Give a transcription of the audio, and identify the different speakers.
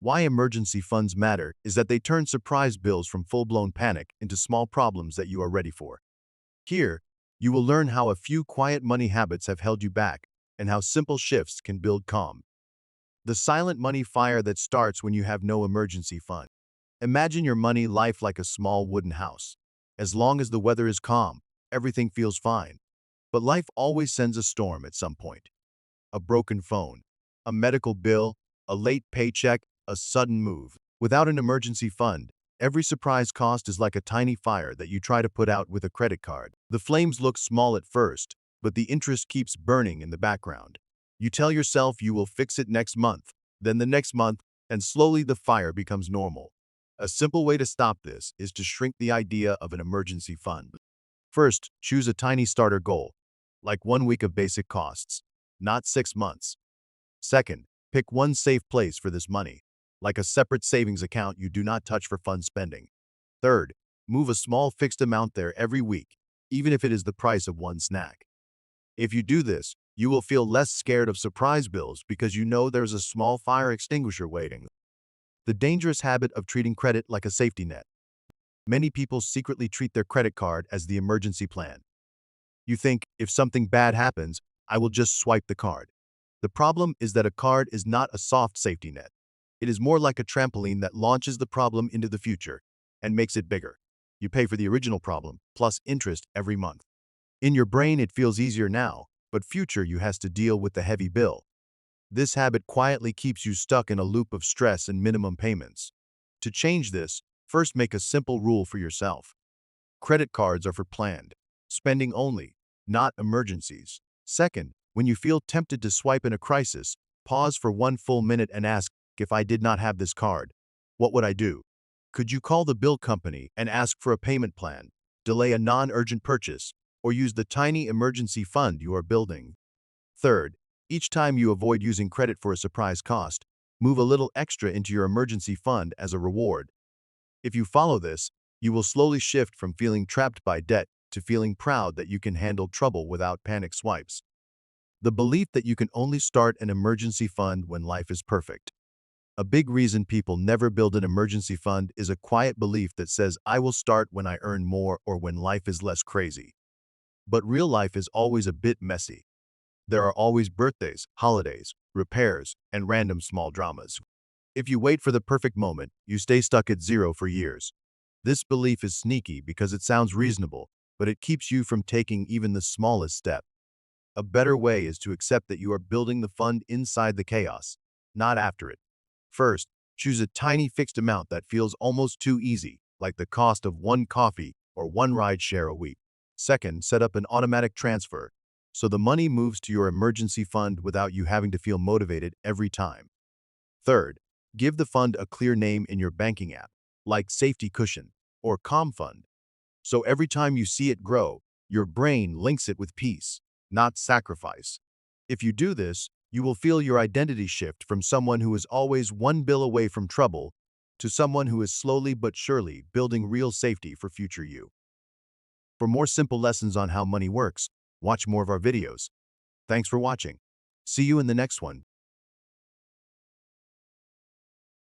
Speaker 1: Why emergency funds matter is that they turn surprise bills from full-blown panic into small problems that you are ready for. Here, you will learn how a few quiet money habits have held you back and how simple shifts can build calm. The silent money fire that starts when you have no emergency fund. Imagine your money life like a small wooden house. As long as the weather is calm, everything feels fine. But life always sends a storm at some point. A broken phone, a medical bill, a late paycheck, a sudden move. Without an emergency fund, every surprise cost is like a tiny fire that you try to put out with a credit card. The flames look small at first, but the interest keeps burning in the background. You tell yourself you will fix it next month, then the next month, and slowly the fire becomes normal. A simple way to stop this is to shrink the idea of an emergency fund. First, choose a tiny starter goal, like 1 week of basic costs, not 6 months. Second, pick one safe place for this money, like a separate savings account you do not touch for fun spending. Third, move a small fixed amount there every week, even if it is the price of one snack. If you do this, you will feel less scared of surprise bills because you know there's a small fire extinguisher waiting. The dangerous habit of treating credit like a safety net. Many people secretly treat their credit card as the emergency plan. You think, if something bad happens, I will just swipe the card. The problem is that a card is not a soft safety net. It is more like a trampoline that launches the problem into the future and makes it bigger. You pay for the original problem, plus interest every month. In your brain, it feels easier now, but future you has to deal with the heavy bill. This habit quietly keeps you stuck in a loop of stress and minimum payments. To change this, first make a simple rule for yourself. Credit cards are for planned spending only, not emergencies. Second, when you feel tempted to swipe in a crisis, pause for 1 full minute and ask, if I did not have this card, what would I do? Could you call the bill company and ask for a payment plan, delay a non-urgent purchase, or use the tiny emergency fund you are building? Third, each time you avoid using credit for a surprise cost, move a little extra into your emergency fund as a reward. If you follow this, you will slowly shift from feeling trapped by debt to feeling proud that you can handle trouble without panic swipes. The belief that you can only start an emergency fund when life is perfect. A big reason people never build an emergency fund is a quiet belief that says, I will start when I earn more or when life is less crazy. But real life is always a bit messy. There are always birthdays, holidays, repairs, and random small dramas. If you wait for the perfect moment, you stay stuck at zero for years. This belief is sneaky because it sounds reasonable, but it keeps you from taking even the smallest step. A better way is to accept that you are building the fund inside the chaos, not after it. First, choose a tiny fixed amount that feels almost too easy, like the cost of one coffee or one ride share a week. Second, set up an automatic transfer, so the money moves to your emergency fund without you having to feel motivated every time. Third, give the fund a clear name in your banking app, like Safety Cushion or Calm Fund. So every time you see it grow, your brain links it with peace, not sacrifice. If you do this, you will feel your identity shift from someone who is always one bill away from trouble to someone who is slowly but surely building real safety for future you. For more simple lessons on how money works, watch more of our videos. Thanks for watching. See you in the next one.